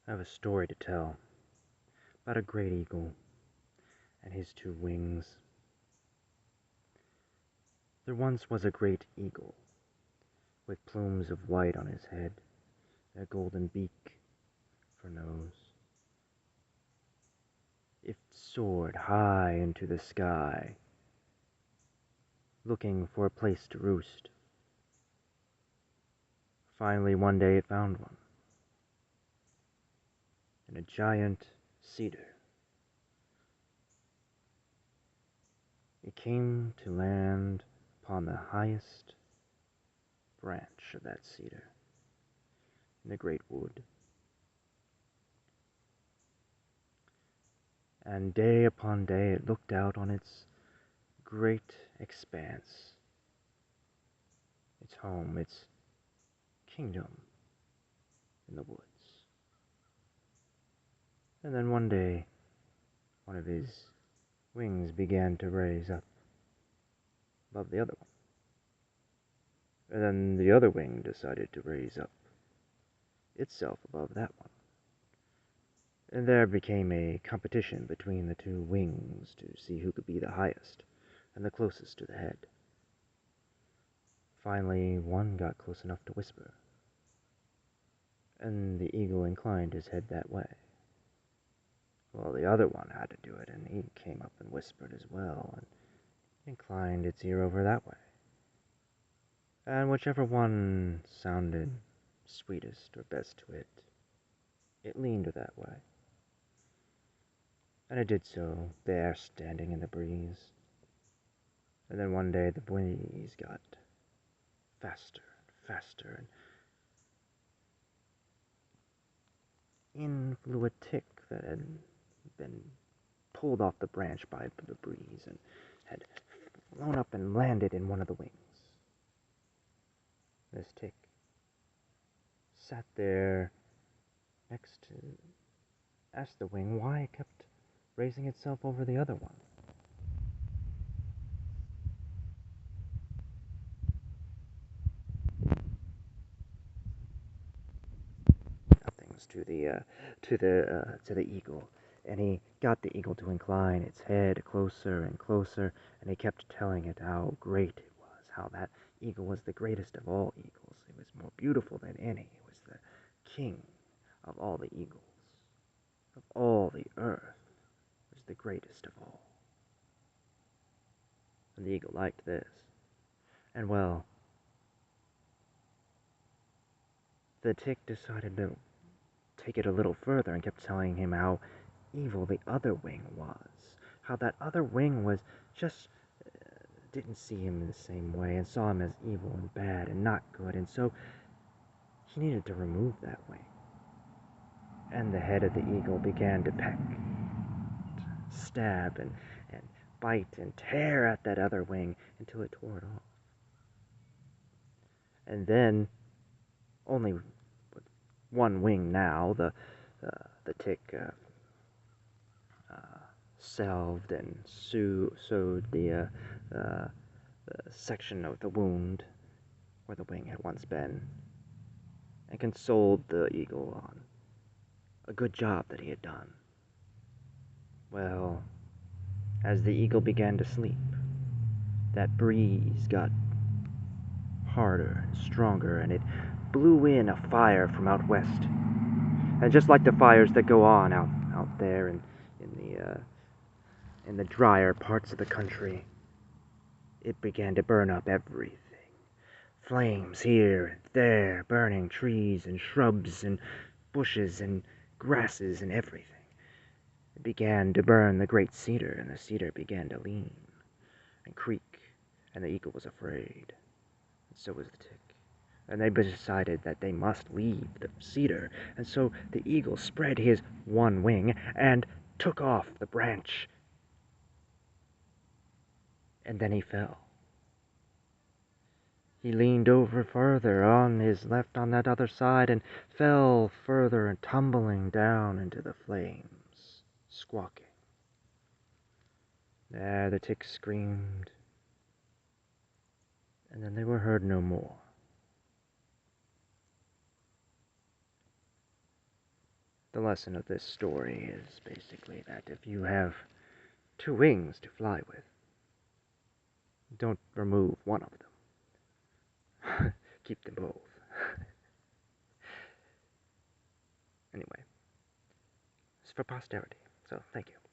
I have a story to tell about a great eagle and his two wings. There once was a great eagle with plumes of white on his head and a golden beak for nose. It soared high into the sky, looking for a place to roost. Finally, one day it found one in a giant cedar. It came to land upon the highest branch of that cedar in the great wood. And day upon day it looked out on its great expanse, its home, its kingdom in the woods. And then one day, one of his wings began to raise up above the other one. And then the other wing decided to raise up itself above that one. And there became a competition between the two wings to see who could be the highest and the closest to the head. Finally, one got close enough to whisper, and the eagle inclined his head that way. Well, the other one had to do it, and he came up and whispered as well, and inclined its ear over that way. And whichever one sounded sweetest or best to it, it leaned that way. And it did so, there standing in the breeze. And then one day the breeze got faster and faster, and in flew a tick that had been pulled off the branch by the breeze and had flown up and landed in one of the wings. This tick sat there next to, asked the wing why it kept raising itself over the other one. Things to the eagle, and he got the eagle to incline its head closer and closer, and he kept telling it how great it was, how that eagle was the greatest of all eagles. It was more beautiful than any. It was the king of all the eagles, of all the earth. It was the greatest of all. And the eagle liked this. And well, the tick decided to take it a little further and kept telling him how evil the other wing was. How that other wing was just didn't see him in the same way and saw him as evil and bad and not good, and so he needed to remove that wing. And the head of the eagle began to peck, stab, and bite and tear at that other wing until it tore it off. And then, only with one wing now, the tick salved and sewed the section of the wound where the wing had once been, and consoled the eagle on a good job that he had done. Well, as the eagle began to sleep, that breeze got harder and stronger, and it blew in a fire from out west. And just like the fires that go on out there in the drier parts of the country, it began to burn up everything. Flames here and there, burning trees and shrubs and bushes and grasses and everything. It began to burn the great cedar, and the cedar began to lean and creak, and the eagle was afraid, and so was the tick. And they decided that they must leave the cedar, and so the eagle spread his one wing and took off the branch. And then he fell. He leaned over further on his left on that other side and fell further and tumbling down into the flames, squawking. There the tick screamed, and then they were heard no more. The lesson of this story is basically that if you have two wings to fly with, don't remove one of them. Keep them both. Anyway, it's for posterity, so thank you.